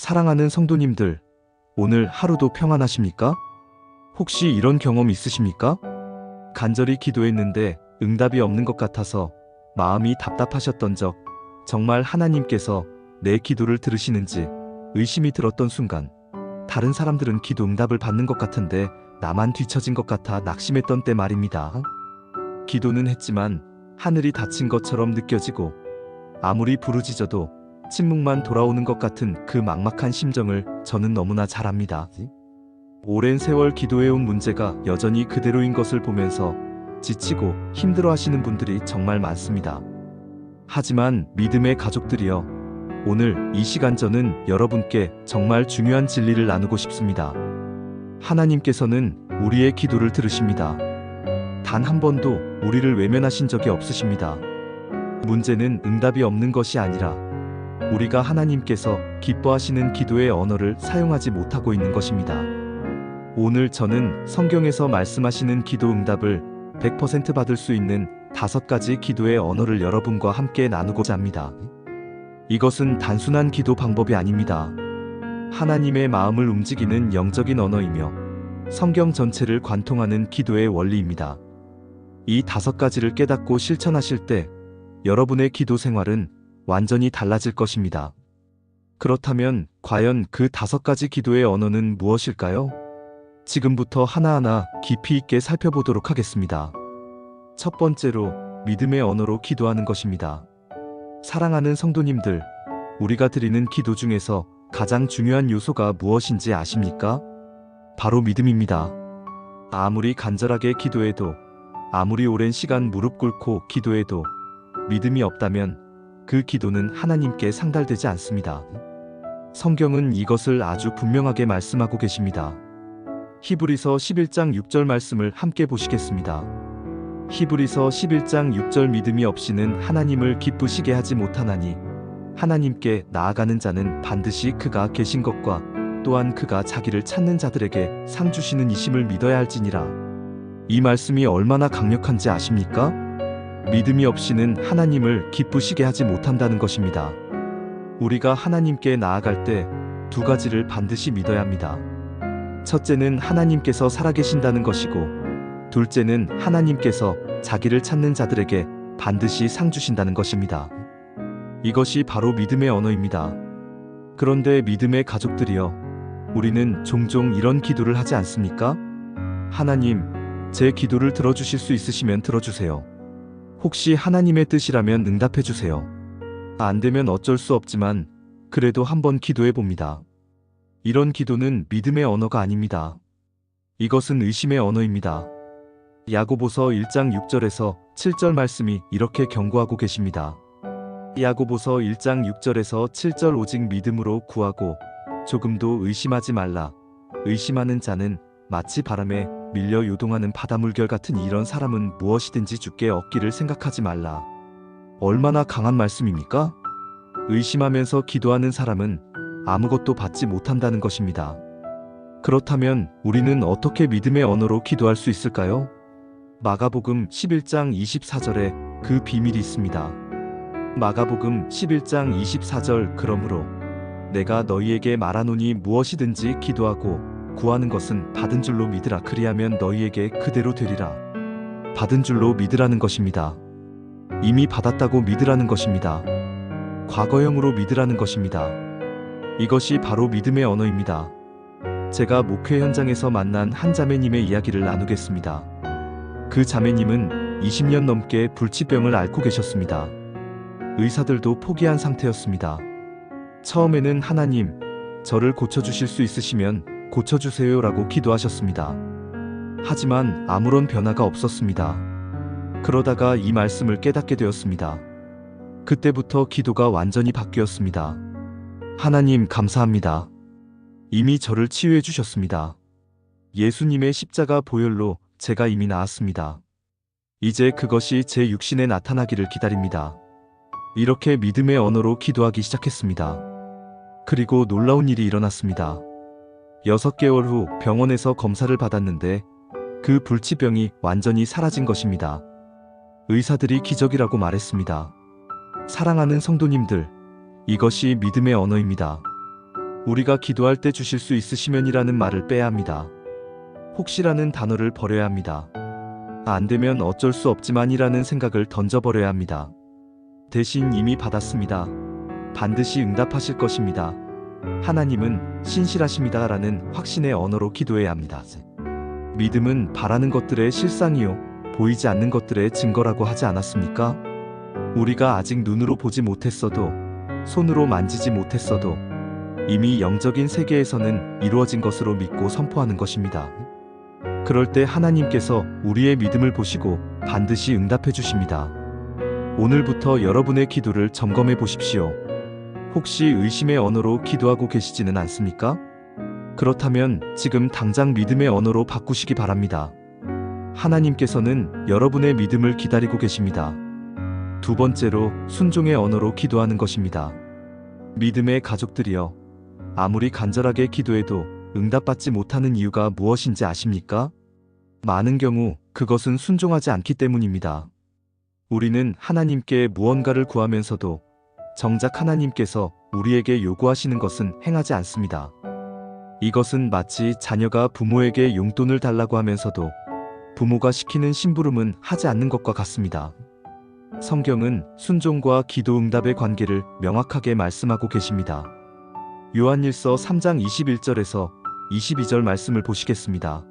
사랑하는 성도님들, 오늘 하루도 평안하십니까? 혹시 이런 경험 있으십니까? 간절히 기도했는데 응답이 없는 것 같아서 마음이 답답하셨던 적, 정말 하나님께서 내 기도를 들으시는지 의심이 들었던 순간, 다른 사람들은 기도 응답을 받는 것 같은데 나만 뒤처진 것 같아 낙심했던 때 말입니다. 기도는 했지만 하늘이 닫힌 것처럼 느껴지고 아무리 부르짖어도 침묵만 돌아오는 것 같은 그 막막한 심정을 저는 너무나 잘 압니다. 오랜 세월 기도해온 문제가 여전히 그대로인 것을 보면서 지치고 힘들어하시는 분들이 정말 많습니다. 하지만 믿음의 가족들이여, 오늘 이 시간 저는 여러분께 정말 중요한 진리를 나누고 싶습니다. 하나님께서는 우리의 기도를 들으십니다. 단 한 번도 우리를 외면하신 적이 없으십니다. 문제는 응답이 없는 것이 아니라 우리가 하나님께서 기뻐하시는 기도의 언어를 사용하지 못하고 있는 것입니다. 오늘 저는 성경에서 말씀하시는 기도 응답을 100% 받을 수 있는 5가지 기도의 언어를 여러분과 함께 나누고자 합니다. 이것은 단순한 기도 방법이 아닙니다. 하나님의 마음을 움직이는 영적인 언어이며 성경 전체를 관통하는 기도의 원리입니다. 이 5가지를 깨닫고 실천하실 때 여러분의 기도 생활은 완전히 달라질 것입니다. 그렇다면 과연 그 5가지 기도의 언어는 무엇일까요? 지금부터 하나하나 깊이 있게 살펴보도록 하겠습니다. 첫 번째로 믿음의 언어로 기도하는 것입니다. 사랑하는 성도님들, 우리가 드리는 기도 중에서 가장 중요한 요소가 무엇인지 아십니까? 바로 믿음입니다. 아무리 간절하게 기도해도, 아무리 오랜 시간 무릎 꿇고 기도해도 믿음이 없다면 그 기도는 하나님께 상달되지 않습니다. 성경은 이것을 아주 분명하게 말씀하고 계십니다. 히브리서 11장 6절 말씀을 함께 보시겠습니다. 히브리서 11장 6절 믿음이 없이는 하나님을 기쁘시게 하지 못하나니 하나님께 나아가는 자는 반드시 그가 계신 것과 또한 그가 자기를 찾는 자들에게 상 주시는 이심을 믿어야 할지니라. 이 말씀이 얼마나 강력한지 아십니까? 믿음이 없이는 하나님을 기쁘시게 하지 못한다는 것입니다. 우리가 하나님께 나아갈 때 2가지를 반드시 믿어야 합니다. 첫째는 하나님께서 살아계신다는 것이고, 둘째는 하나님께서 자기를 찾는 자들에게 반드시 상 주신다는 것입니다. 이것이 바로 믿음의 언어입니다. 그런데 믿음의 가족들이여, 우리는 종종 이런 기도를 하지 않습니까? 하나님, 제 기도를 들어주실 수 있으시면 들어주세요. 혹시 하나님의 뜻이라면 응답해 주세요. 안 되면 어쩔 수 없지만 그래도 한번 기도해 봅니다. 이런 기도는 믿음의 언어가 아닙니다. 이것은 의심의 언어입니다. 야고보서 1장 6절에서 7절 말씀이 이렇게 경고하고 계십니다. 야고보서 1장 6절에서 7절 오직 믿음으로 구하고 조금도 의심하지 말라. 의심하는 자는 마치 바람에 밀려 요동하는 바닷물결 같은 이런 사람은 무엇이든지 주께 얻기를 생각하지 말라. 얼마나 강한 말씀입니까? 의심하면서 기도하는 사람은 아무것도 받지 못한다는 것입니다. 그렇다면 우리는 어떻게 믿음의 언어로 기도할 수 있을까요? 마가복음 11장 24절에 그 비밀이 있습니다. 마가복음 11장 24절 그러므로 내가 너희에게 말하노니 무엇이든지 기도하고 구하는 것은 받은 줄로 믿으라. 그리하면 너희에게 그대로 되리라. 받은 줄로 믿으라는 것입니다. 이미 받았다고 믿으라는 것입니다. 과거형으로 믿으라는 것입니다. 이것이 바로 믿음의 언어입니다. 제가 목회 현장에서 만난 한 자매님의 이야기를 나누겠습니다. 그 자매님은 20년 넘게 불치병을 앓고 계셨습니다. 의사들도 포기한 상태였습니다. 처음에는 하나님, 저를 고쳐주실 수 있으시면 고쳐주세요라고 기도하셨습니다. 하지만 아무런 변화가 없었습니다. 그러다가 이 말씀을 깨닫게 되었습니다. 그때부터 기도가 완전히 바뀌었습니다. 하나님 감사합니다. 이미 저를 치유해 주셨습니다. 예수님의 십자가 보혈로 제가 이미 나았습니다. 이제 그것이 제 육신에 나타나기를 기다립니다. 이렇게 믿음의 언어로 기도하기 시작했습니다. 그리고 놀라운 일이 일어났습니다. 6개월 후 병원에서 검사를 받았는데 그 불치병이 완전히 사라진 것입니다. 의사들이 기적이라고 말했습니다. 사랑하는 성도님들, 이것이 믿음의 언어입니다. 우리가 기도할 때 주실 수 있으시면이라는 말을 빼야 합니다. 혹시라는 단어를 버려야 합니다. 안 되면 어쩔 수 없지만이라는 생각을 던져버려야 합니다. 대신 이미 받았습니다. 반드시 응답하실 것입니다. 하나님은 신실하십니다라는 확신의 언어로 기도해야 합니다. 믿음은 바라는 것들의 실상이요, 보이지 않는 것들의 증거라고 하지 않았습니까? 우리가 아직 눈으로 보지 못했어도, 손으로 만지지 못했어도 이미 영적인 세계에서는 이루어진 것으로 믿고 선포하는 것입니다. 그럴 때 하나님께서 우리의 믿음을 보시고 반드시 응답해 주십니다. 오늘부터 여러분의 기도를 점검해 보십시오. 혹시 의심의 언어로 기도하고 계시지는 않습니까? 그렇다면 지금 당장 믿음의 언어로 바꾸시기 바랍니다. 하나님께서는 여러분의 믿음을 기다리고 계십니다. 두 번째로 순종의 언어로 기도하는 것입니다. 믿음의 가족들이여, 아무리 간절하게 기도해도 응답받지 못하는 이유가 무엇인지 아십니까? 많은 경우 그것은 순종하지 않기 때문입니다. 우리는 하나님께 무언가를 구하면서도 정작 하나님께서 우리에게 요구하시는 것은 행하지 않습니다. 이것은 마치 자녀가 부모에게 용돈을 달라고 하면서도 부모가 시키는 심부름은 하지 않는 것과 같습니다. 성경은 순종과 기도 응답의 관계를 명확하게 말씀하고 계십니다. 요한일서 3장 21절에서 22절 말씀을 보시겠습니다.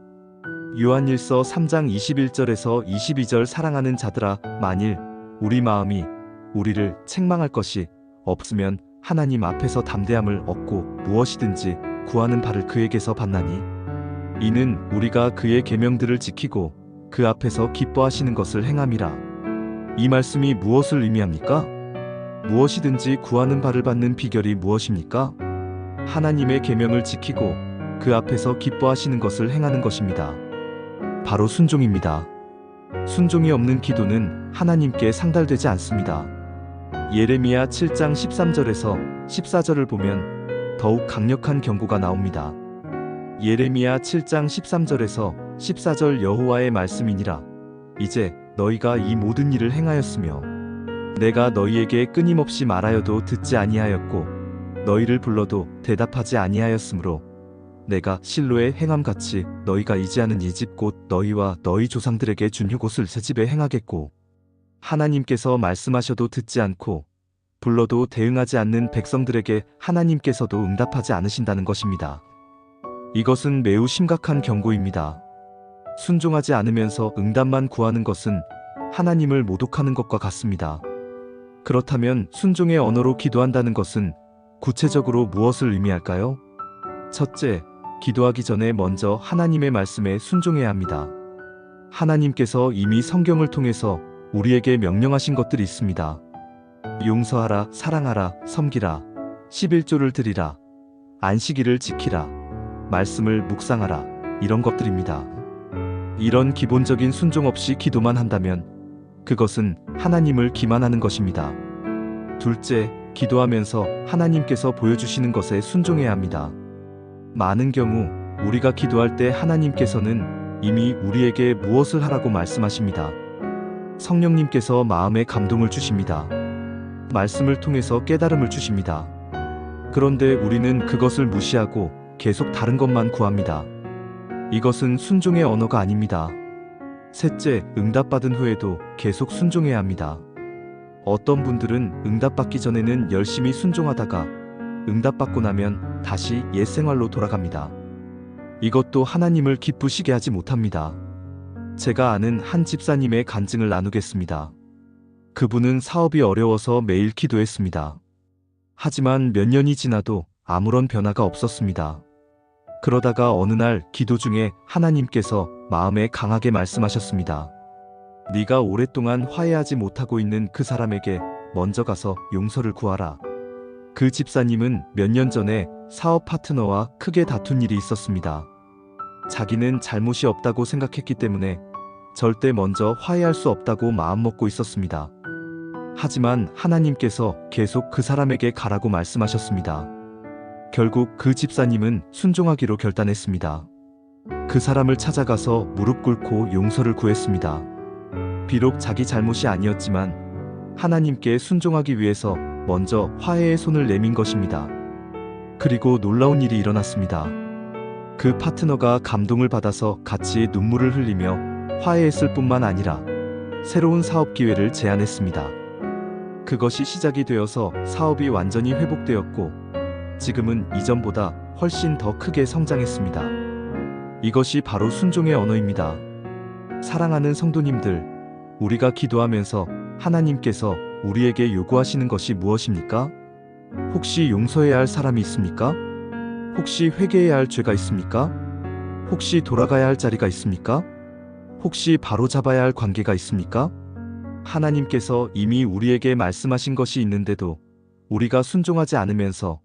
요한일서 3장 21절에서 22절 사랑하는 자들아, 만일 우리 마음이 우리를 책망할 것이 없으면 하나님 앞에서 담대함을 얻고 무엇이든지 구하는 바를 그에게서 받나니, 이는 우리가 그의 계명들을 지키고 그 앞에서 기뻐하시는 것을 행함이라. 이 말씀이 무엇을 의미합니까? 무엇이든지 구하는 바를 받는 비결이 무엇입니까? 하나님의 계명을 지키고 그 앞에서 기뻐하시는 것을 행하는 것입니다. 바로 순종입니다. 순종이 없는 기도는 하나님께 상달되지 않습니다. 예레미야 7장 13절에서 14절을 보면 더욱 강력한 경고가 나옵니다. 예레미야 7장 13절에서 14절 여호와의 말씀이니라. 이제 너희가 이 모든 일을 행하였으며 내가 너희에게 끊임없이 말하여도 듣지 아니하였고 너희를 불러도 대답하지 아니하였으므로 내가 실로의 행함같이 너희가 이제하는 이 집 곧 너희와 너희 조상들에게 준 휴곳을 새 집에 행하겠고, 하나님께서 말씀하셔도 듣지 않고 불러도 대응하지 않는 백성들에게 하나님께서도 응답하지 않으신다는 것입니다. 이것은 매우 심각한 경고입니다. 순종하지 않으면서 응답만 구하는 것은 하나님을 모독하는 것과 같습니다. 그렇다면 순종의 언어로 기도한다는 것은 구체적으로 무엇을 의미할까요? 첫째, 기도하기 전에 먼저 하나님의 말씀에 순종해야 합니다. 하나님께서 이미 성경을 통해서 우리에게 명령하신 것들이 있습니다. 용서하라, 사랑하라, 섬기라, 11조를 드리라, 안식일을 지키라, 말씀을 묵상하라, 이런 것들입니다. 이런 기본적인 순종 없이 기도만 한다면 그것은 하나님을 기만하는 것입니다. 둘째, 기도하면서 하나님께서 보여주시는 것에 순종해야 합니다. 많은 경우 우리가 기도할 때 하나님께서는 이미 우리에게 무엇을 하라고 말씀하십니다. 성령님께서 마음에 감동을 주십니다. 말씀을 통해서 깨달음을 주십니다. 그런데 우리는 그것을 무시하고 계속 다른 것만 구합니다. 이것은 순종의 언어가 아닙니다. 셋째, 응답받은 후에도 계속 순종해야 합니다. 어떤 분들은 응답받기 전에는 열심히 순종하다가 응답받고 나면 다시 옛 생활로 돌아갑니다. 이것도 하나님을 기쁘시게 하지 못합니다. 제가 아는 한 집사님의 간증을 나누겠습니다. 그분은 사업이 어려워서 매일 기도했습니다. 하지만 몇 년이 지나도 아무런 변화가 없었습니다. 그러다가 어느 날 기도 중에 하나님께서 마음에 강하게 말씀하셨습니다. 네가 오랫동안 화해하지 못하고 있는 그 사람에게 먼저 가서 용서를 구하라. 그 집사님은 몇 년 전에 사업 파트너와 크게 다툰 일이 있었습니다. 자기는 잘못이 없다고 생각했기 때문에 절대 먼저 화해할 수 없다고 마음먹고 있었습니다. 하지만 하나님께서 계속 그 사람에게 가라고 말씀하셨습니다. 결국 그 집사님은 순종하기로 결단했습니다. 그 사람을 찾아가서 무릎 꿇고 용서를 구했습니다. 비록 자기 잘못이 아니었지만 하나님께 순종하기 위해서 먼저 화해의 손을 내민 것입니다. 그리고 놀라운 일이 일어났습니다. 그 파트너가 감동을 받아서 같이 눈물을 흘리며 화해했을 뿐만 아니라 새로운 사업 기회를 제안했습니다. 그것이 시작이 되어서 사업이 완전히 회복되었고 지금은 이전보다 훨씬 더 크게 성장했습니다. 이것이 바로 순종의 언어입니다. 사랑하는 성도님들, 우리가 기도하면서 하나님께서 우리에게 요구하시는 것이 무엇입니까? 혹시 용서해야 할 사람이 있습니까? 혹시 회개해야 할 죄가 있습니까? 혹시 돌아가야 할 자리가 있습니까? 혹시 바로잡아야 할 관계가 있습니까? 하나님께서 이미 우리에게 말씀하신 것이 있는데도 우리가 순종하지 않으면서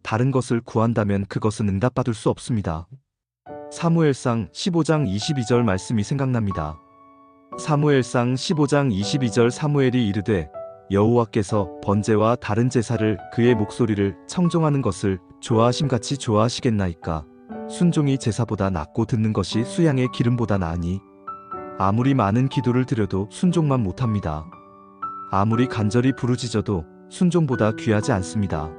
다른 것을 구한다면 그것은 응답받을 수 없습니다. 사무엘상 15장 22절 말씀이 생각납니다. 사무엘상 15장 22절 사무엘이 이르되 여호와께서 번제와 다른 제사를 그의 목소리를 청종하는 것을 좋아하심같이 좋아하시겠나이까. 순종이 제사보다 낫고 듣는 것이 수양의 기름보다 나으니 아무리 많은 기도를 드려도 순종만 못합니다. 아무리 간절히 부르짖어도 순종보다 귀하지 않습니다.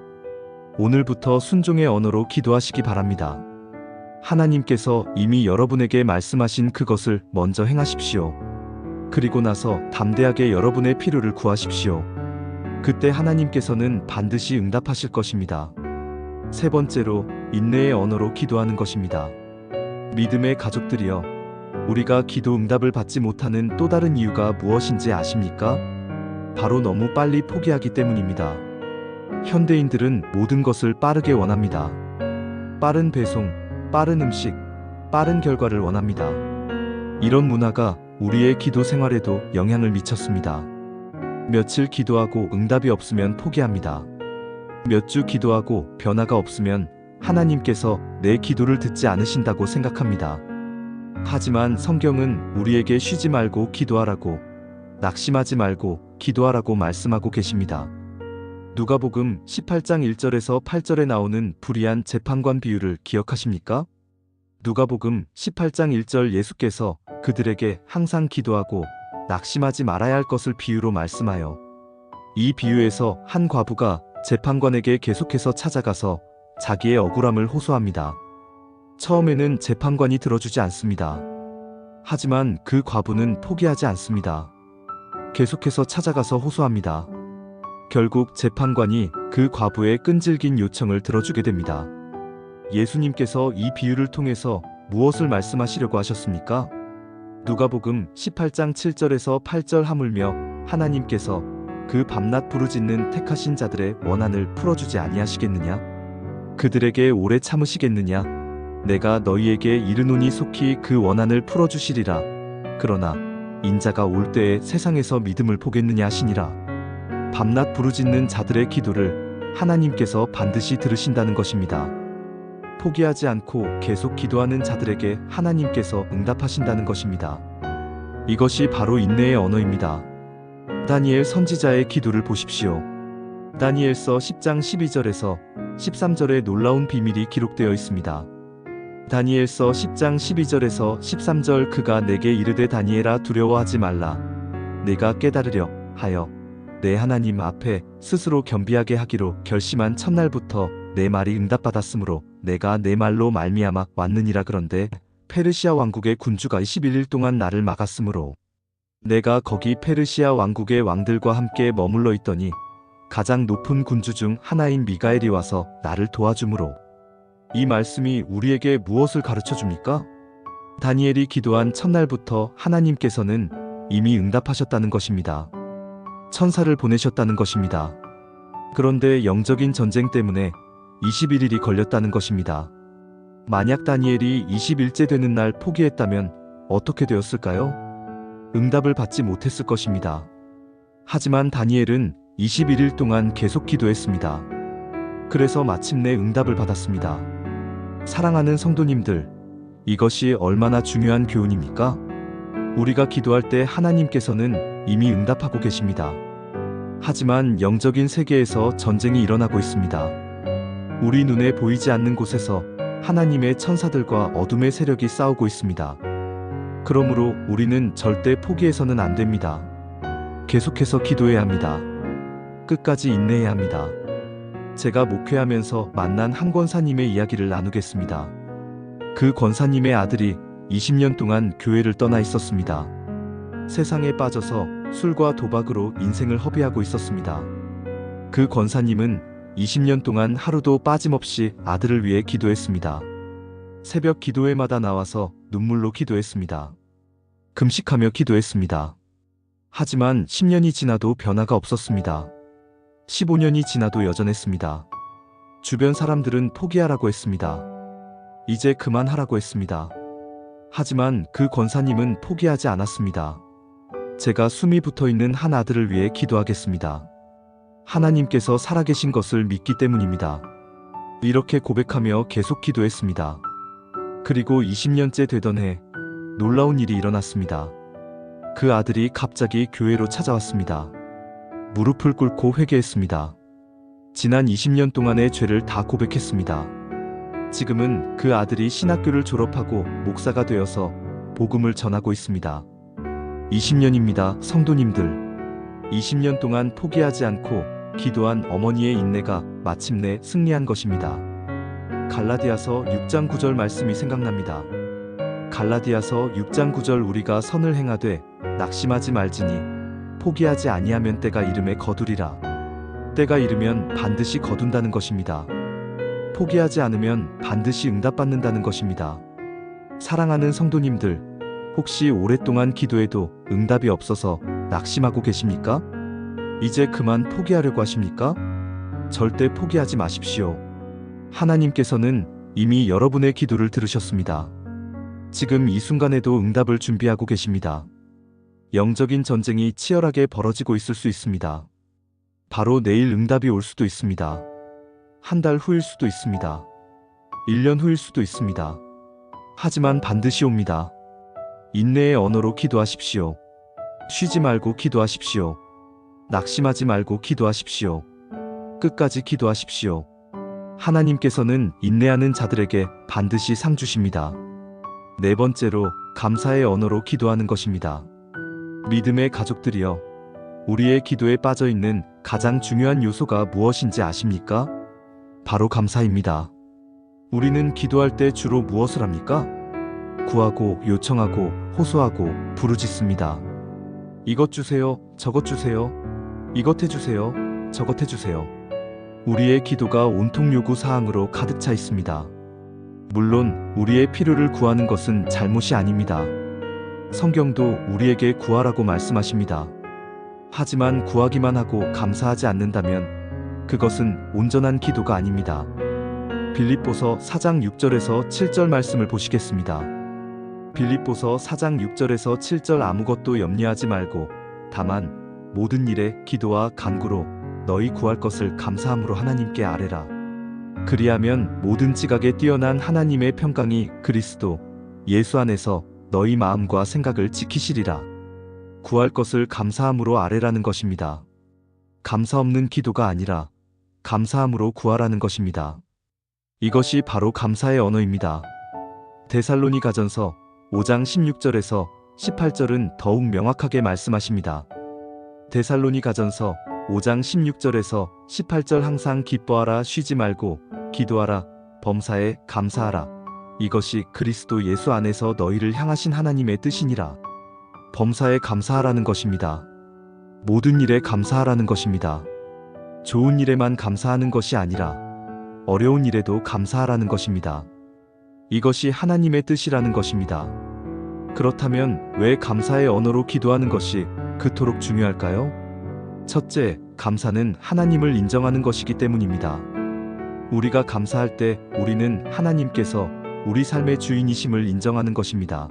오늘부터 순종의 언어로 기도하시기 바랍니다. 하나님께서 이미 여러분에게 말씀하신 그것을 먼저 행하십시오. 그리고 나서 담대하게 여러분의 필요를 구하십시오. 그때 하나님께서는 반드시 응답하실 것입니다. 세 번째로 인내의 언어로 기도하는 것입니다. 믿음의 가족들이여, 우리가 기도 응답을 받지 못하는 또 다른 이유가 무엇인지 아십니까? 바로 너무 빨리 포기하기 때문입니다. 현대인들은 모든 것을 빠르게 원합니다. 빠른 배송, 빠른 음식, 빠른 결과를 원합니다. 이런 문화가 우리의 기도 생활에도 영향을 미쳤습니다. 며칠 기도하고 응답이 없으면 포기합니다. 몇 주 기도하고 변화가 없으면 하나님께서 내 기도를 듣지 않으신다고 생각합니다. 하지만 성경은 우리에게 쉬지 말고 기도하라고, 낙심하지 말고 기도하라고 말씀하고 계십니다. 누가복음 18장 1절에서 8절에 나오는 불의한 재판관 비유를 기억하십니까? 누가복음 18장 1절 예수께서 그들에게 항상 기도하고 낙심하지 말아야 할 것을 비유로 말씀하여 이 비유에서 한 과부가 재판관에게 계속해서 찾아가서 자기의 억울함을 호소합니다. 처음에는 재판관이 들어주지 않습니다. 하지만 그 과부는 포기하지 않습니다. 계속해서 찾아가서 호소합니다. 결국 재판관이 그 과부의 끈질긴 요청을 들어주게 됩니다. 예수님께서 이 비유를 통해서 무엇을 말씀하시려고 하셨습니까? 누가복음 18장 7절에서 8절 하물며 하나님께서 그 밤낮 부르짖는 택하신 자들의 원한을 풀어주지 아니하시겠느냐? 그들에게 오래 참으시겠느냐? 내가 너희에게 이르노니 속히 그 원한을 풀어주시리라. 그러나 인자가 올 때에 세상에서 믿음을 보겠느냐 하시니라. 밤낮 부르짖는 자들의 기도를 하나님께서 반드시 들으신다는 것입니다. 포기하지 않고 계속 기도하는 자들에게 하나님께서 응답하신다는 것입니다. 이것이 바로 인내의 언어입니다. 다니엘 선지자의 기도를 보십시오. 다니엘서 10장 12절에서 13절에 놀라운 비밀이 기록되어 있습니다. 다니엘서 10장 12절에서 13절 그가 내게 이르되 다니엘아 두려워하지 말라. 내가 깨달으려 하여 내 하나님 앞에 스스로 겸비하게 하기로 결심한 첫날부터 내 말이 응답받았으므로 내가 내 말로 말미암아 왔느니라. 그런데 페르시아 왕국의 군주가 21일 동안 나를 막았으므로 내가 거기 페르시아 왕국의 왕들과 함께 머물러 있더니 가장 높은 군주 중 하나인 미가엘이 와서 나를 도와주므로. 이 말씀이 우리에게 무엇을 가르쳐 줍니까? 다니엘이 기도한 첫날부터 하나님께서는 이미 응답하셨다는 것입니다. 천사를 보내셨다는 것입니다. 그런데 영적인 전쟁 때문에 21일이 걸렸다는 것입니다. 만약 다니엘이 20일째 되는 날 포기했다면 어떻게 되었을까요? 응답을 받지 못했을 것입니다. 하지만 다니엘은 21일 동안 계속 기도했습니다. 그래서 마침내 응답을 받았습니다. 사랑하는 성도님들, 이것이 얼마나 중요한 교훈입니까? 우리가 기도할 때 하나님께서는 이미 응답하고 계십니다. 하지만 영적인 세계에서 전쟁이 일어나고 있습니다. 우리 눈에 보이지 않는 곳에서 하나님의 천사들과 어둠의 세력이 싸우고 있습니다. 그러므로 우리는 절대 포기해서는 안 됩니다. 계속해서 기도해야 합니다. 끝까지 인내해야 합니다. 제가 목회하면서 만난 한 권사님의 이야기를 나누겠습니다. 그 권사님의 아들이 20년 동안 교회를 떠나 있었습니다. 세상에 빠져서 술과 도박으로 인생을 허비하고 있었습니다. 그 권사님은 20년 동안 하루도 빠짐없이 아들을 위해 기도했습니다. 새벽 기도회마다 나와서 눈물로 기도했습니다. 금식하며 기도했습니다. 하지만 10년이 지나도 변화가 없었습니다. 15년이 지나도 여전했습니다. 주변 사람들은 포기하라고 했습니다. 이제 그만하라고 했습니다. 하지만 그 권사님은 포기하지 않았습니다. 제가 숨이 붙어있는 한 아들을 위해 기도하겠습니다. 하나님께서 살아계신 것을 믿기 때문입니다. 이렇게 고백하며 계속 기도했습니다. 그리고 20년째 되던 해 놀라운 일이 일어났습니다. 그 아들이 갑자기 교회로 찾아왔습니다. 무릎을 꿇고 회개했습니다. 지난 20년 동안의 죄를 다 고백했습니다. 지금은 그 아들이 신학교를 졸업하고 목사가 되어서 복음을 전하고 있습니다. 20년입니다, 성도님들. 20년 동안 포기하지 않고 기도한 어머니의 인내가 마침내 승리한 것입니다. 갈라디아서 6장 9절 말씀이 생각납니다. 갈라디아서 6장 9절 우리가 선을 행하되 낙심하지 말지니 포기하지 아니하면 때가 이름에 거두리라. 때가 이르면 반드시 거둔다는 것입니다. 포기하지 않으면 반드시 응답받는다는 것입니다. 사랑하는 성도님들, 혹시 오랫동안 기도해도 응답이 없어서 낙심하고 계십니까? 이제 그만 포기하려고 하십니까? 절대 포기하지 마십시오. 하나님께서는 이미 여러분의 기도를 들으셨습니다. 지금 이 순간에도 응답을 준비하고 계십니다. 영적인 전쟁이 치열하게 벌어지고 있을 수 있습니다. 바로 내일 응답이 올 수도 있습니다. 한 달 후일 수도 있습니다. 1년 후일 수도 있습니다. 하지만 반드시 옵니다. 인내의 언어로 기도하십시오. 쉬지 말고 기도하십시오. 낙심하지 말고 기도하십시오. 끝까지 기도하십시오. 하나님께서는 인내하는 자들에게 반드시 상 주십니다. 네 번째로 감사의 언어로 기도하는 것입니다. 믿음의 가족들이여, 우리의 기도에 빠져있는 가장 중요한 요소가 무엇인지 아십니까? 바로 감사입니다. 우리는 기도할 때 주로 무엇을 합니까? 구하고, 요청하고, 호소하고, 부르짖습니다. 이것 주세요, 저것 주세요, 이것 해주세요, 저것 해주세요. 우리의 기도가 온통 요구 사항으로 가득 차 있습니다. 물론 우리의 필요를 구하는 것은 잘못이 아닙니다. 성경도 우리에게 구하라고 말씀하십니다. 하지만 구하기만 하고 감사하지 않는다면 그것은 온전한 기도가 아닙니다. 빌립보서 4장 6절에서 7절 말씀을 보시겠습니다. 빌립보서 4장 6절에서 7절 아무것도 염려하지 말고 다만 모든 일에 기도와 간구로 너희 구할 것을 감사함으로 하나님께 아뢰라. 그리하면 모든 지각에 뛰어난 하나님의 평강이 그리스도 예수 안에서 너희 마음과 생각을 지키시리라. 구할 것을 감사함으로 아뢰라는 것입니다. 감사 없는 기도가 아니라 감사함으로 구하라는 것입니다. 이것이 바로 감사의 언어입니다. 데살로니가전서 5장 16절에서 18절은 더욱 명확하게 말씀하십니다. 데살로니가전서 5장 16절에서 18절 항상 기뻐하라, 쉬지 말고 기도하라, 범사에 감사하라. 이것이 그리스도 예수 안에서 너희를 향하신 하나님의 뜻이니라. 범사에 감사하라는 것입니다. 모든 일에 감사하라는 것입니다. 좋은 일에만 감사하는 것이 아니라 어려운 일에도 감사하라는 것입니다. 이것이 하나님의 뜻이라는 것입니다. 그렇다면 왜 감사의 언어로 기도하는 것이 그토록 중요할까요? 첫째, 감사는 하나님을 인정하는 것이기 때문입니다. 우리가 감사할 때 우리는 하나님께서 우리 삶의 주인이심을 인정하는 것입니다.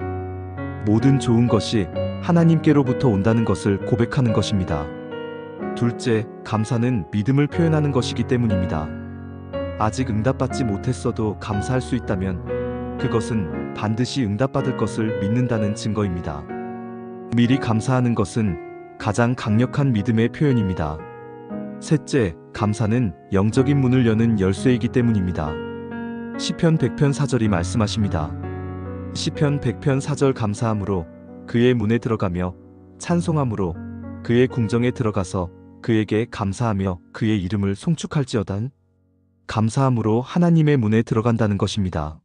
모든 좋은 것이 하나님께로부터 온다는 것을 고백하는 것입니다. 둘째, 감사는 믿음을 표현하는 것이기 때문입니다. 아직 응답받지 못했어도 감사할 수 있다면 그것은 반드시 응답받을 것을 믿는다는 증거입니다. 미리 감사하는 것은 가장 강력한 믿음의 표현입니다. 셋째, 감사는 영적인 문을 여는 열쇠이기 때문입니다. 시편 100편 4절이 말씀하십니다. 시편 100편 4절 감사함으로 그의 문에 들어가며 찬송함으로 그의 궁정에 들어가서 그에게 감사하며 그의 이름을 송축할지어다. 감사함으로 하나님의 문에 들어간다는 것입니다.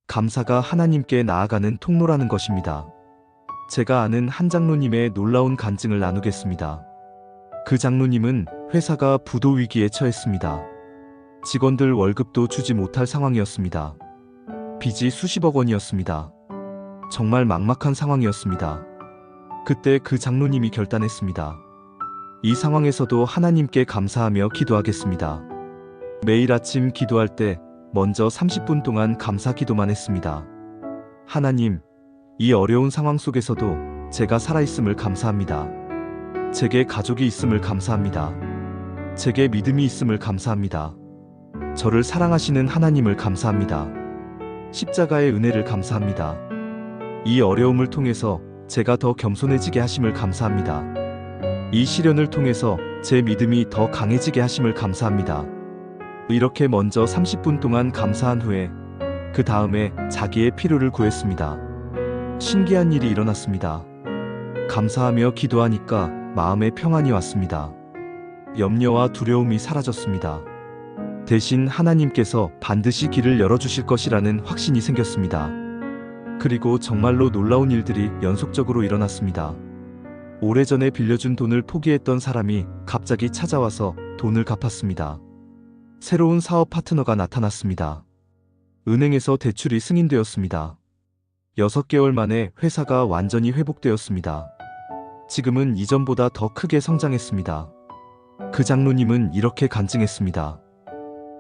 감사가 하나님께 나아가는 통로라는 것입니다. 제가 아는 한 장로님의 놀라운 간증을 나누겠습니다. 그 장로님은 회사가 부도 위기에 처했습니다. 직원들 월급도 주지 못할 상황이었습니다. 빚이 수십억 원이었습니다. 정말 막막한 상황이었습니다. 그때 그 장로님이 결단했습니다. 이 상황에서도 하나님께 감사하며 기도하겠습니다. 매일 아침 기도할 때 먼저 30분 동안 감사 기도만 했습니다. 하나님, 이 어려운 상황 속에서도 제가 살아있음을 감사합니다. 제게 가족이 있음을 감사합니다. 제게 믿음이 있음을 감사합니다. 저를 사랑하시는 하나님을 감사합니다. 십자가의 은혜를 감사합니다. 이 어려움을 통해서 제가 더 겸손해지게 하심을 감사합니다. 이 시련을 통해서 제 믿음이 더 강해지게 하심을 감사합니다. 이렇게 먼저 30분 동안 감사한 후에 그 다음에 자기의 필요를 구했습니다. 신기한 일이 일어났습니다. 감사하며 기도하니까 마음에 평안이 왔습니다. 염려와 두려움이 사라졌습니다. 대신 하나님께서 반드시 길을 열어주실 것이라는 확신이 생겼습니다. 그리고 정말로 놀라운 일들이 연속적으로 일어났습니다. 오래전에 빌려준 돈을 포기했던 사람이 갑자기 찾아와서 돈을 갚았습니다. 새로운 사업 파트너가 나타났습니다. 은행에서 대출이 승인되었습니다. 6개월 만에 회사가 완전히 회복되었습니다. 지금은 이전보다 더 크게 성장했습니다. 그 장로님은 이렇게 간증했습니다.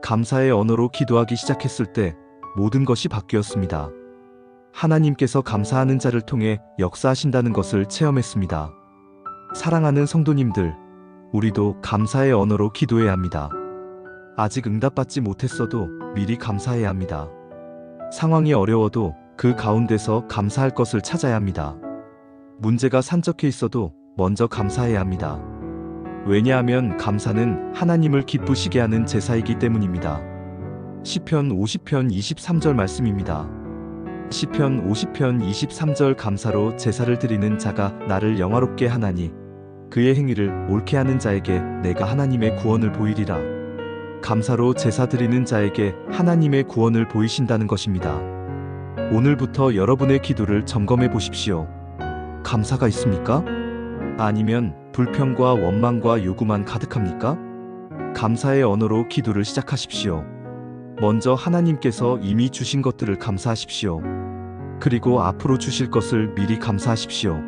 감사의 언어로 기도하기 시작했을 때 모든 것이 바뀌었습니다. 하나님께서 감사하는 자를 통해 역사하신다는 것을 체험했습니다. 사랑하는 성도님들, 우리도 감사의 언어로 기도해야 합니다. 아직 응답받지 못했어도 미리 감사해야 합니다. 상황이 어려워도 그 가운데서 감사할 것을 찾아야 합니다. 문제가 산적해 있어도 먼저 감사해야 합니다. 왜냐하면 감사는 하나님을 기쁘시게 하는 제사이기 때문입니다. 시편 50편 23절 말씀입니다. 시편 50편 23절 감사로 제사를 드리는 자가 나를 영화롭게 하나니 그의 행위를 옳게 하는 자에게 내가 하나님의 구원을 보이리라. 감사로 제사 드리는 자에게 하나님의 구원을 보이신다는 것입니다. 오늘부터 여러분의 기도를 점검해 보십시오. 감사가 있습니까? 아니면 불평과 원망과 요구만 가득합니까? 감사의 언어로 기도를 시작하십시오. 먼저 하나님께서 이미 주신 것들을 감사하십시오. 그리고 앞으로 주실 것을 미리 감사하십시오.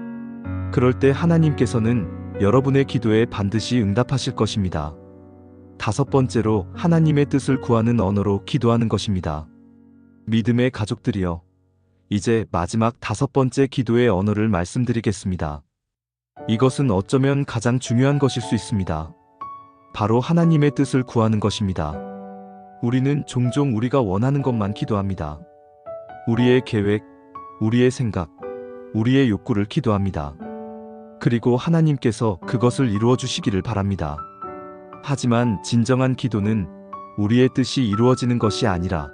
그럴 때 하나님께서는 여러분의 기도에 반드시 응답하실 것입니다. 5번째로 하나님의 뜻을 구하는 언어로 기도하는 것입니다. 믿음의 가족들이여, 이제 마지막 5번째 기도의 언어를 말씀드리겠습니다. 이것은 어쩌면 가장 중요한 것일 수 있습니다. 바로 하나님의 뜻을 구하는 것입니다. 우리는 종종 우리가 원하는 것만 기도합니다. 우리의 계획, 우리의 생각, 우리의 욕구를 기도합니다. 그리고 하나님께서 그것을 이루어 주시기를 바랍니다. 하지만 진정한 기도는 우리의 뜻이 이루어지는 것이 아니라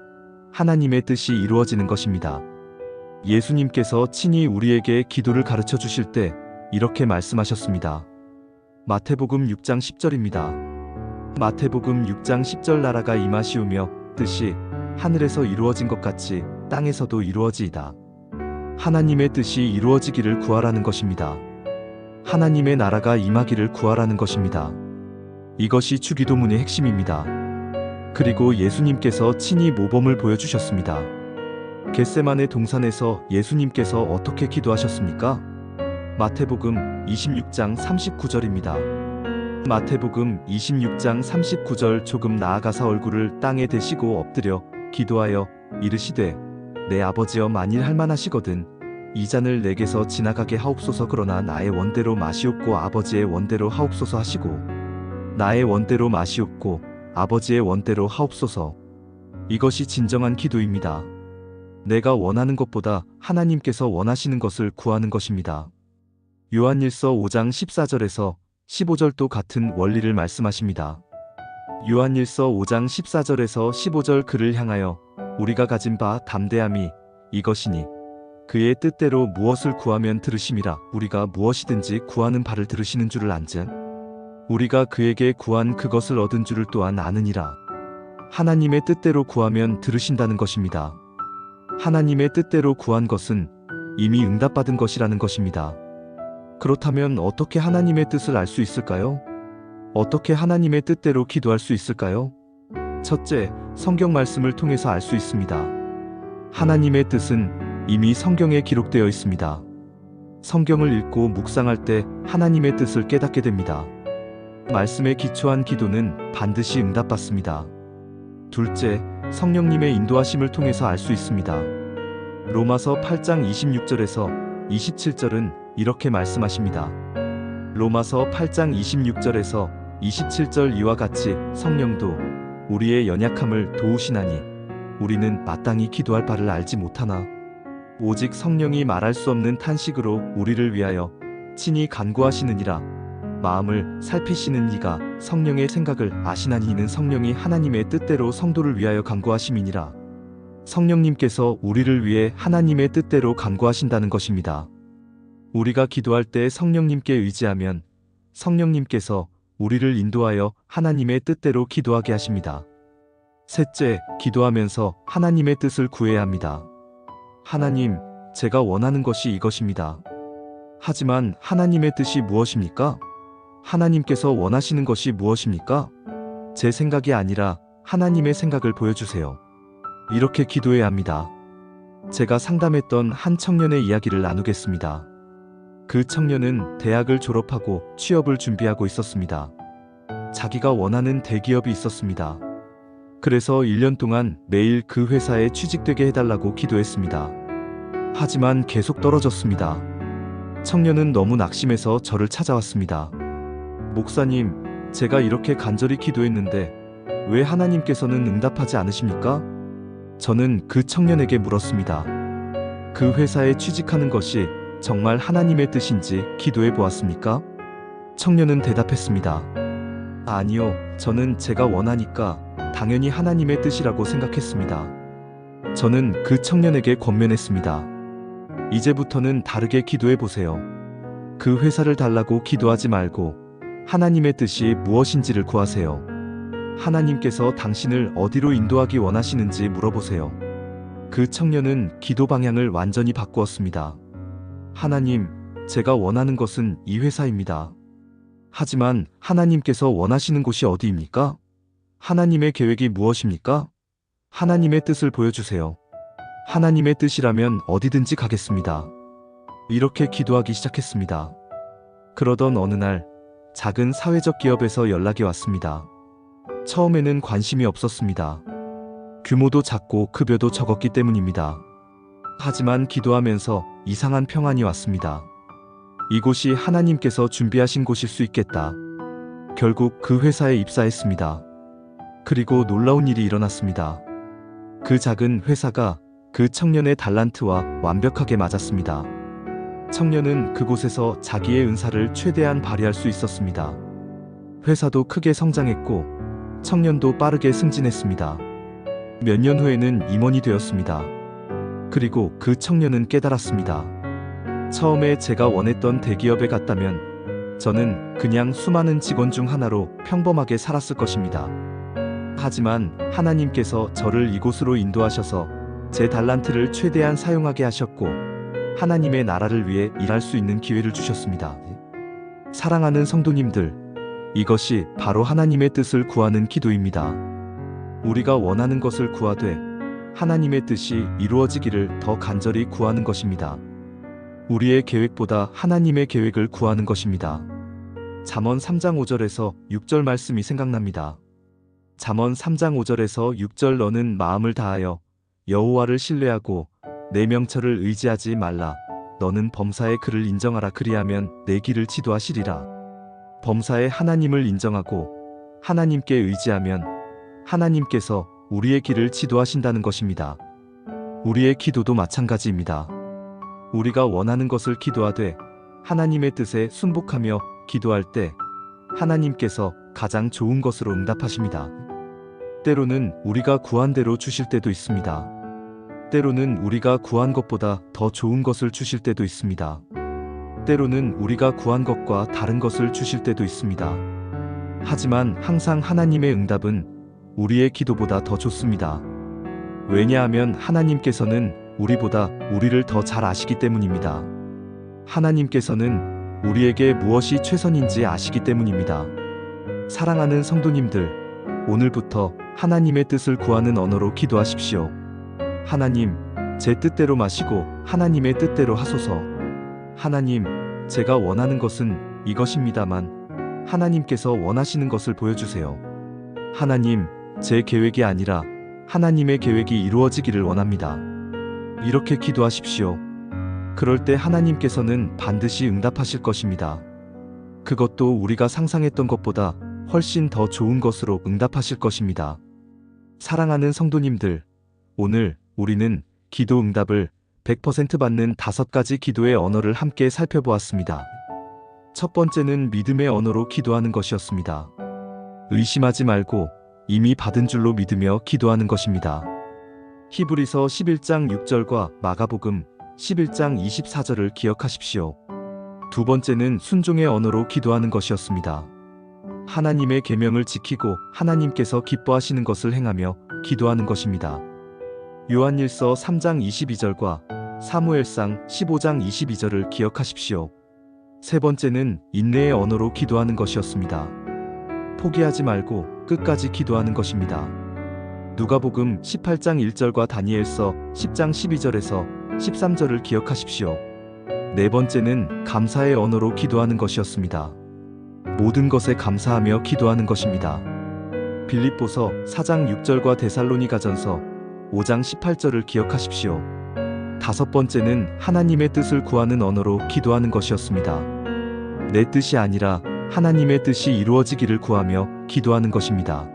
하나님의 뜻이 이루어지는 것입니다. 예수님께서 친히 우리에게 기도를 가르쳐 주실 때 이렇게 말씀하셨습니다. 마태복음 6장 10절입니다. 마태복음 6장 10절 나라가 임하시오며 뜻이 하늘에서 이루어진 것 같이 땅에서도 이루어지이다. 하나님의 뜻이 이루어지기를 구하라는 것입니다. 하나님의 나라가 임하기를 구하라는 것입니다. 이것이 주기도문의 핵심입니다. 그리고 예수님께서 친히 모범을 보여주셨습니다. 겟세마네 동산에서 예수님께서 어떻게 기도하셨습니까? 마태복음 26장 39절입니다. 마태복음 26장 39절 조금 나아가사 얼굴을 땅에 대시고 엎드려 기도하여 이르시되 내 아버지여 만일 할만하시거든 이 잔을 내게서 지나가게 하옵소서. 그러나 나의 원대로 마시옵고 아버지의 원대로 하옵소서 하시고 나의 원대로 마시옵고 아버지의 원대로 하옵소서. 이것이 진정한 기도입니다. 내가 원하는 것보다 하나님께서 원하시는 것을 구하는 것입니다. 요한일서 5장 14절에서 15절도 같은 원리를 말씀하십니다. 요한일서 5장 14절에서 15절 그를 향하여 우리가 가진 바 담대함이 이것이니 그의 뜻대로 무엇을 구하면 들으심이라. 우리가 무엇이든지 구하는 바를 들으시는 줄을 안전 우리가 그에게 구한 그것을 얻은 줄을 또한 아느니라. 하나님의 뜻대로 구하면 들으신다는 것입니다. 하나님의 뜻대로 구한 것은 이미 응답받은 것이라는 것입니다. 그렇다면 어떻게 하나님의 뜻을 알 수 있을까요? 어떻게 하나님의 뜻대로 기도할 수 있을까요? 첫째, 성경 말씀을 통해서 알 수 있습니다. 하나님의 뜻은 이미 성경에 기록되어 있습니다. 성경을 읽고 묵상할 때 하나님의 뜻을 깨닫게 됩니다. 말씀에 기초한 기도는 반드시 응답받습니다. 둘째, 성령님의 인도하심을 통해서 알 수 있습니다. 로마서 8장 26절에서 27절은 이렇게 말씀하십니다. 로마서 8장 26절에서 27절 이와 같이 성령도 우리의 연약함을 도우시나니 우리는 마땅히 기도할 바를 알지 못하나 오직 성령이 말할 수 없는 탄식으로 우리를 위하여 친히 간구하시느니라. 마음을 살피시는 이가 성령의 생각을 아시나니 이는 성령이 하나님의 뜻대로 성도를 위하여 간구하심이니라. 성령님께서 우리를 위해 하나님의 뜻대로 간구하신다는 것입니다. 우리가 기도할 때 성령님께 의지하면 성령님께서 우리를 인도하여 하나님의 뜻대로 기도하게 하십니다. 셋째, 기도하면서 하나님의 뜻을 구해야 합니다. 하나님, 제가 원하는 것이 이것입니다. 하지만 하나님의 뜻이 무엇입니까? 하나님께서 원하시는 것이 무엇입니까? 제 생각이 아니라 하나님의 생각을 보여주세요. 이렇게 기도해야 합니다. 제가 상담했던 한 청년의 이야기를 나누겠습니다. 그 청년은 대학을 졸업하고 취업을 준비하고 있었습니다. 자기가 원하는 대기업이 있었습니다. 그래서 1년 동안 매일 그 회사에 취직되게 해달라고 기도했습니다. 하지만 계속 떨어졌습니다. 청년은 너무 낙심해서 저를 찾아왔습니다. 목사님, 제가 이렇게 간절히 기도했는데 왜 하나님께서는 응답하지 않으십니까? 저는 그 청년에게 물었습니다. 그 회사에 취직하는 것이 정말 하나님의 뜻인지 기도해 보았습니까? 청년은 대답했습니다. 아니요, 저는 제가 원하니까 당연히 하나님의 뜻이라고 생각했습니다. 저는 그 청년에게 권면했습니다. 이제부터는 다르게 기도해 보세요. 그 회사를 달라고 기도하지 말고 하나님의 뜻이 무엇인지를 구하세요. 하나님께서 당신을 어디로 인도하기 원하시는지 물어보세요. 그 청년은 기도 방향을 완전히 바꾸었습니다. 하나님, 제가 원하는 것은 이 회사입니다. 하지만 하나님께서 원하시는 곳이 어디입니까? 하나님의 계획이 무엇입니까? 하나님의 뜻을 보여주세요. 하나님의 뜻이라면 어디든지 가겠습니다. 이렇게 기도하기 시작했습니다. 그러던 어느 날 작은 사회적 기업에서 연락이 왔습니다. 처음에는 관심이 없었습니다. 규모도 작고 급여도 적었기 때문입니다. 하지만 기도하면서 이상한 평안이 왔습니다. 이곳이 하나님께서 준비하신 곳일 수 있겠다. 결국 그 회사에 입사했습니다. 그리고 놀라운 일이 일어났습니다. 그 작은 회사가 그 청년의 달란트와 완벽하게 맞았습니다. 청년은 그곳에서 자기의 은사를 최대한 발휘할 수 있었습니다. 회사도 크게 성장했고 청년도 빠르게 승진했습니다. 몇 년 후에는 임원이 되었습니다. 그리고 그 청년은 깨달았습니다. 처음에 제가 원했던 대기업에 갔다면 저는 그냥 수많은 직원 중 하나로 평범하게 살았을 것입니다. 하지만 하나님께서 저를 이곳으로 인도하셔서 제 달란트를 최대한 사용하게 하셨고 하나님의 나라를 위해 일할 수 있는 기회를 주셨습니다. 사랑하는 성도님들, 이것이 바로 하나님의 뜻을 구하는 기도입니다. 우리가 원하는 것을 구하되 하나님의 뜻이 이루어지기를 더 간절히 구하는 것입니다. 우리의 계획보다 하나님의 계획을 구하는 것입니다. 잠언 3장 5절에서 6절 말씀이 생각납니다. 잠언 3장 5절에서 6절 너는 마음을 다하여 여호와를 신뢰하고 내 명철을 의지하지 말라. 너는 범사의 그를 인정하라. 그리하면 내 길을 지도하시리라. 범사의 하나님을 인정하고 하나님께 의지하면 하나님께서 우리의 길을 지도하신다는 것입니다. 우리의 기도도 마찬가지입니다. 우리가 원하는 것을 기도하되 하나님의 뜻에 순복하며 기도할 때 하나님께서 가장 좋은 것으로 응답하십니다. 때로는 우리가 구한 대로 주실 때도 있습니다. 때로는 우리가 구한 것보다 더 좋은 것을 주실 때도 있습니다. 때로는 우리가 구한 것과 다른 것을 주실 때도 있습니다. 하지만 항상 하나님의 응답은 우리의 기도보다 더 좋습니다. 왜냐하면 하나님께서는 우리보다 우리를 더 잘 아시기 때문입니다. 하나님께서는 우리에게 무엇이 최선인지 아시기 때문입니다. 사랑하는 성도님들, 오늘부터 하나님의 뜻을 구하는 언어로 기도하십시오. 하나님, 제 뜻대로 마시고 하나님의 뜻대로 하소서. 하나님, 제가 원하는 것은 이것입니다만 하나님께서 원하시는 것을 보여주세요. 하나님, 제 계획이 아니라 하나님의 계획이 이루어지기를 원합니다. 이렇게 기도하십시오. 그럴 때 하나님께서는 반드시 응답하실 것입니다. 그것도 우리가 상상했던 것보다 훨씬 더 좋은 것으로 응답하실 것입니다. 사랑하는 성도님들, 오늘 우리는 기도 응답을 100% 받는 5가지 기도의 언어를 함께 살펴보았습니다. 첫 번째는 믿음의 언어로 기도하는 것이었습니다. 의심하지 말고 이미 받은 줄로 믿으며 기도하는 것입니다. 히브리서 11장 6절과 마가복음 11장 24절을 기억하십시오. 두 번째는 순종의 언어로 기도하는 것이었습니다. 하나님의 계명을 지키고 하나님께서 기뻐하시는 것을 행하며 기도하는 것입니다. 요한일서 3장 22절과 사무엘상 15장 22절을 기억하십시오. 세 번째는 인내의 언어로 기도하는 것이었습니다. 포기하지 말고 끝까지 기도하는 것입니다. 누가복음 18장 1절과 다니엘서 10장 12절에서 13절을 기억하십시오. 네 번째는 감사의 언어로 기도하는 것이었습니다. 모든 것에 감사하며 기도하는 것입니다. 빌립보서 4장 6절과 데살로니가전서 5장 18절을 기억하십시오. 다섯 번째는 하나님의 뜻을 구하는 언어로 기도하는 것이었습니다. 내 뜻이 아니라 하나님의 뜻이 이루어지기를 구하며 기도하는 것입니다.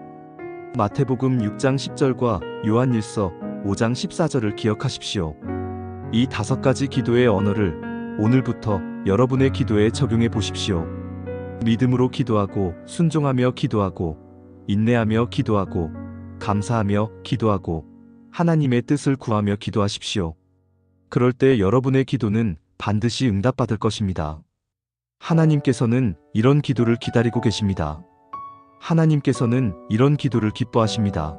마태복음 6장 10절과 요한일서 5장 14절을 기억하십시오. 이 5가지 기도의 언어를 오늘부터 여러분의 기도에 적용해 보십시오. 믿음으로 기도하고 순종하며 기도하고 인내하며 기도하고 감사하며 기도하고 하나님의 뜻을 구하며 기도하십시오. 그럴 때 여러분의 기도는 반드시 응답받을 것입니다. 하나님께서는 이런 기도를 기다리고 계십니다. 하나님께서는 이런 기도를 기뻐하십니다.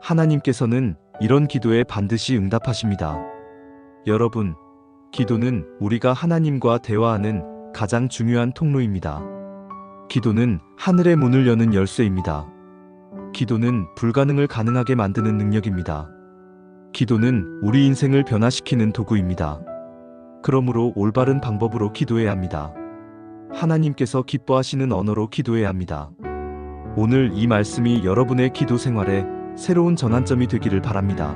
하나님께서는 이런 기도에 반드시 응답하십니다. 여러분, 기도는 우리가 하나님과 대화하는 가장 중요한 통로입니다. 기도는 하늘의 문을 여는 열쇠입니다. 기도는 불가능을 가능하게 만드는 능력입니다. 기도는 우리 인생을 변화시키는 도구입니다. 그러므로 올바른 방법으로 기도해야 합니다. 하나님께서 기뻐하시는 언어로 기도해야 합니다. 오늘 이 말씀이 여러분의 기도 생활에 새로운 전환점이 되기를 바랍니다.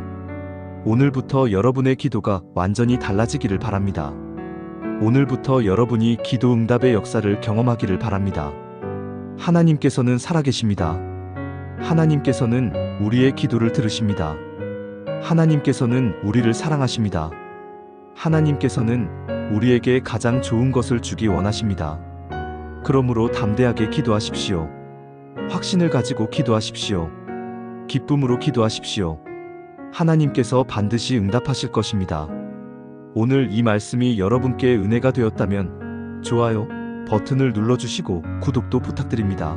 오늘부터 여러분의 기도가 완전히 달라지기를 바랍니다. 오늘부터 여러분이 기도 응답의 역사를 경험하기를 바랍니다. 하나님께서는 살아계십니다. 하나님께서는 우리의 기도를 들으십니다. 하나님께서는 우리를 사랑하십니다. 하나님께서는 우리에게 가장 좋은 것을 주기 원하십니다. 그러므로 담대하게 기도하십시오. 확신을 가지고 기도하십시오. 기쁨으로 기도하십시오. 하나님께서 반드시 응답하실 것입니다. 오늘 이 말씀이 여러분께 은혜가 되었다면 좋아요 버튼을 눌러주시고 구독도 부탁드립니다.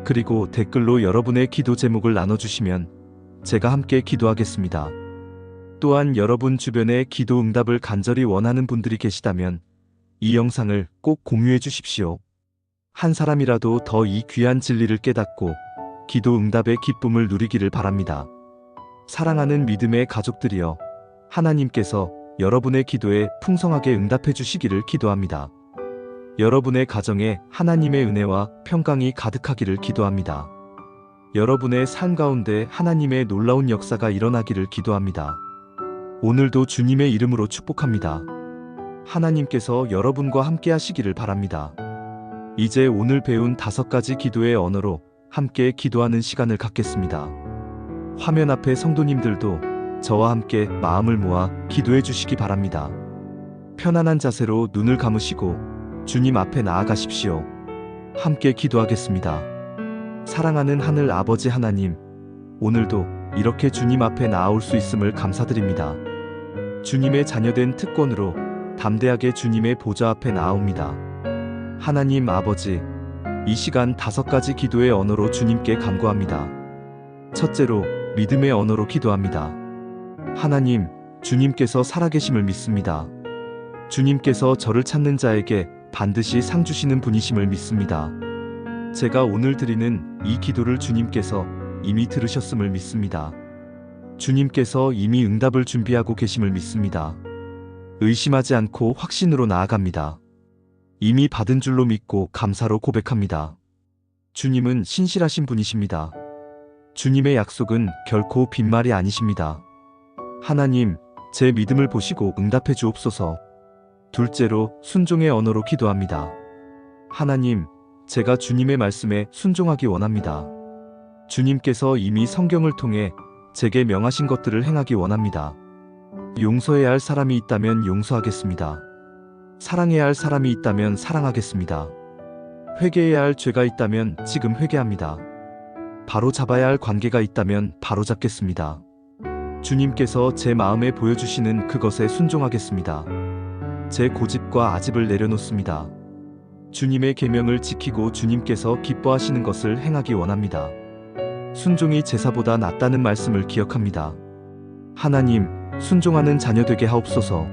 그리고 댓글로 여러분의 기도 제목을 나눠주시면 제가 함께 기도하겠습니다. 또한 여러분 주변에 기도 응답을 간절히 원하는 분들이 계시다면 이 영상을 꼭 공유해 주십시오. 한 사람이라도 더 이 귀한 진리를 깨닫고 기도 응답의 기쁨을 누리기를 바랍니다. 사랑하는 믿음의 가족들이여, 하나님께서 여러분의 기도에 풍성하게 응답해 주시기를 기도합니다. 여러분의 가정에 하나님의 은혜와 평강이 가득하기를 기도합니다. 여러분의 삶 가운데 하나님의 놀라운 역사가 일어나기를 기도합니다. 오늘도 주님의 이름으로 축복합니다. 하나님께서 여러분과 함께 하시기를 바랍니다. 이제 오늘 배운 5가지 기도의 언어로 함께 기도하는 시간을 갖겠습니다. 화면 앞에 성도님들도 저와 함께 마음을 모아 기도해 주시기 바랍니다. 편안한 자세로 눈을 감으시고 주님 앞에 나아가십시오. 함께 기도하겠습니다. 사랑하는 하늘 아버지 하나님, 오늘도 이렇게 주님 앞에 나아올 수 있음을 감사드립니다. 주님의 자녀된 특권으로 담대하게 주님의 보좌 앞에 나아옵니다. 하나님 아버지, 이 시간 5가지 기도의 언어로 주님께 간구합니다. 첫째로 믿음의 언어로 기도합니다. 하나님, 주님께서 살아계심을 믿습니다. 주님께서 저를 찾는 자에게 반드시 상 주시는 분이심을 믿습니다. 제가 오늘 드리는 이 기도를 주님께서 이미 들으셨음을 믿습니다. 주님께서 이미 응답을 준비하고 계심을 믿습니다. 의심하지 않고 확신으로 나아갑니다. 이미 받은 줄로 믿고 감사로 고백합니다. 주님은 신실하신 분이십니다. 주님의 약속은 결코 빈말이 아니십니다. 하나님, 제 믿음을 보시고 응답해 주옵소서. 둘째로 순종의 언어로 기도합니다. 하나님, 제가 주님의 말씀에 순종하기 원합니다. 주님께서 이미 성경을 통해 제게 명하신 것들을 행하기 원합니다. 용서해야 할 사람이 있다면 용서하겠습니다. 사랑해야 할 사람이 있다면 사랑하겠습니다. 회개해야 할 죄가 있다면 지금 회개합니다. 바로 잡아야 할 관계가 있다면 바로 잡겠습니다. 주님께서 제 마음에 보여주시는 그것에 순종하겠습니다. 제 고집과 아집을 내려놓습니다. 주님의 계명을 지키고 주님께서 기뻐하시는 것을 행하기 원합니다. 순종이 제사보다 낫다는 말씀을 기억합니다. 하나님, 순종하는 자녀 되게 하옵소서.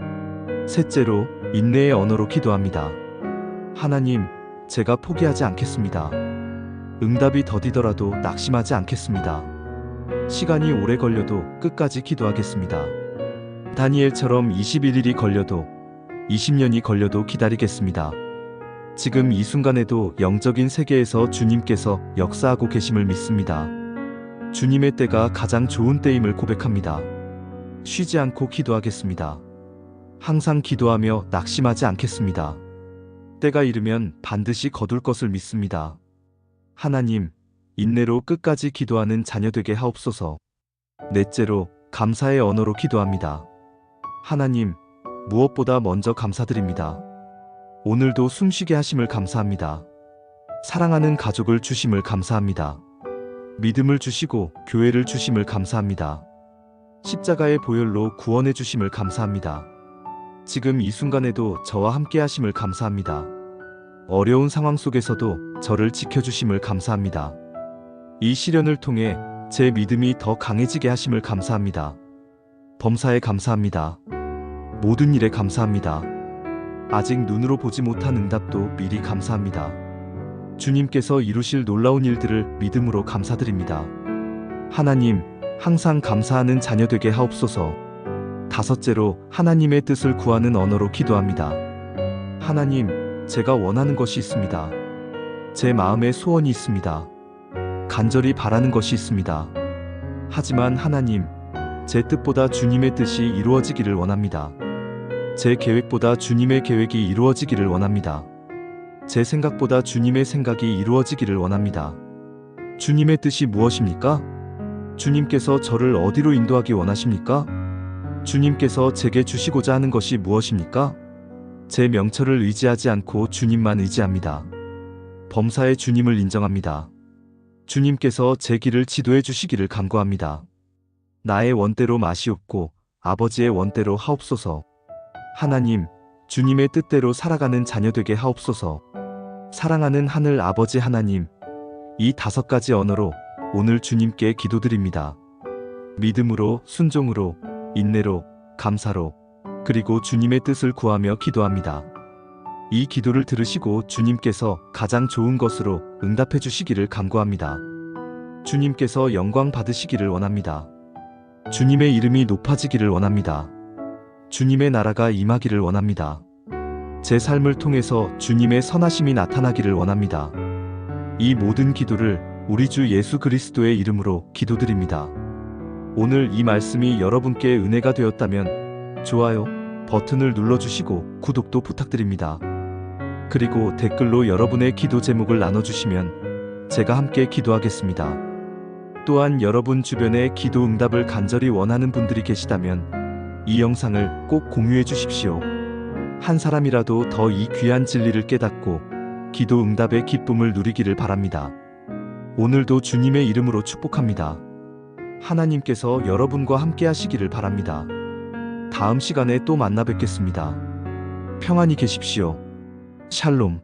셋째로 인내의 언어로 기도합니다. 하나님, 제가 포기하지 않겠습니다. 응답이 더디더라도 낙심하지 않겠습니다. 시간이 오래 걸려도 끝까지 기도하겠습니다. 다니엘처럼 21일이 걸려도 20년이 걸려도 기다리겠습니다. 지금 이 순간에도 영적인 세계에서 주님께서 역사하고 계심을 믿습니다. 주님의 때가 가장 좋은 때임을 고백합니다. 쉬지 않고 기도하겠습니다. 항상 기도하며 낙심하지 않겠습니다. 때가 이르면 반드시 거둘 것을 믿습니다. 하나님, 인내로 끝까지 기도하는 자녀 되게 하옵소서. 넷째로 감사의 언어로 기도합니다. 하나님, 무엇보다 먼저 감사드립니다. 오늘도 숨쉬게 하심을 감사합니다. 사랑하는 가족을 주심을 감사합니다. 믿음을 주시고 교회를 주심을 감사합니다. 십자가의 보혈로 구원해 주심을 감사합니다. 지금 이 순간에도 저와 함께 하심을 감사합니다. 어려운 상황 속에서도 저를 지켜주심을 감사합니다. 이 시련을 통해 제 믿음이 더 강해지게 하심을 감사합니다. 범사에 감사합니다. 모든 일에 감사합니다. 아직 눈으로 보지 못한 응답도 미리 감사합니다. 주님께서 이루실 놀라운 일들을 믿음으로 감사드립니다. 하나님, 항상 감사하는 자녀 되게 하옵소서. 다섯째로 하나님의 뜻을 구하는 언어로 기도합니다. 하나님, 제가 원하는 것이 있습니다. 제 마음에 소원이 있습니다. 간절히 바라는 것이 있습니다. 하지만 하나님, 제 뜻보다 주님의 뜻이 이루어지기를 원합니다. 제 계획보다 주님의 계획이 이루어지기를 원합니다. 제 생각보다 주님의 생각이 이루어지기를 원합니다. 주님의 뜻이 무엇입니까? 주님께서 저를 어디로 인도하기 원하십니까? 주님께서 제게 주시고자 하는 것이 무엇입니까? 제 명철을 의지하지 않고 주님만 의지합니다. 범사에 주님을 인정합니다. 주님께서 제 길을 지도해 주시기를 간구합니다. 나의 원대로 마시옵고 아버지의 원대로 하옵소서. 하나님, 주님의 뜻대로 살아가는 자녀 되게 하옵소서. 사랑하는 하늘 아버지 하나님, 이 5가지 언어로 오늘 주님께 기도드립니다. 믿음으로, 순종으로, 인내로, 감사로, 그리고 주님의 뜻을 구하며 기도합니다. 이 기도를 들으시고 주님께서 가장 좋은 것으로 응답해 주시기를 간구합니다. 주님께서 영광 받으시기를 원합니다. 주님의 이름이 높아지기를 원합니다. 주님의 나라가 임하기를 원합니다. 제 삶을 통해서 주님의 선하심이 나타나기를 원합니다. 이 모든 기도를 우리 주 예수 그리스도의 이름으로 기도드립니다. 오늘 이 말씀이 여러분께 은혜가 되었다면 좋아요 버튼을 눌러주시고 구독도 부탁드립니다. 그리고 댓글로 여러분의 기도 제목을 나눠주시면 제가 함께 기도하겠습니다. 또한 여러분 주변에 기도 응답을 간절히 원하는 분들이 계시다면 이 영상을 꼭 공유해 주십시오. 한 사람이라도 더 이 귀한 진리를 깨닫고 기도 응답의 기쁨을 누리기를 바랍니다. 오늘도 주님의 이름으로 축복합니다. 하나님께서 여러분과 함께 하시기를 바랍니다. 다음 시간에 또 만나 뵙겠습니다. 평안히 계십시오. 샬롬.